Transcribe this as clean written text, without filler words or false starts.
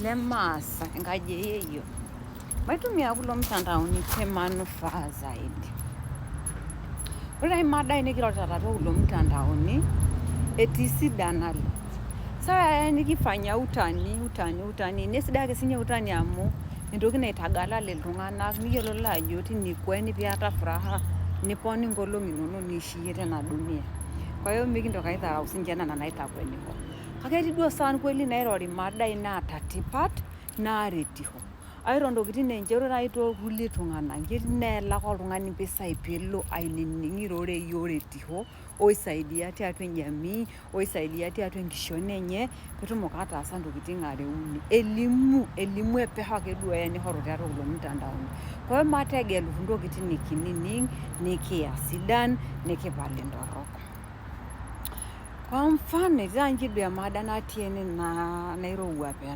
le Maasai enkaji eyieyio. Maitumia kulo mtandaoni te manufaa zaidi. Ore mada nikirota tatua kulo mtandaoni etii sidan naleng. Saa nikifanya utani nesidai sinye utani amu entoki naitagalal iltung'anak niyiolou ajo tinikweni piata furaha niponi nkolong'i inonok niishie tena dunia. Kwa hiyo mikintoki aidharau sinche nena naitakueniko. Kake etii duo saa kweli nairori madai naata tipat naaretisho. Airo ntokitin enche ore nai toorkulie tung'anak ketii neelak oltung'ani mpisai peelo ainining' irorei ooretisho oisaidia tiatua enjamii, oisaidia tiatua enkishon enye peetumoki ataasa ntokitin are uni. Elimu epesho ake duo enishoru tiatua kulo mtandaoni. Kwa hiyo mategelu ntokitin nikinining' nikias sidan nikipal intorrok. Kwa mfano etii naaji duo emada natii ene nairowua peno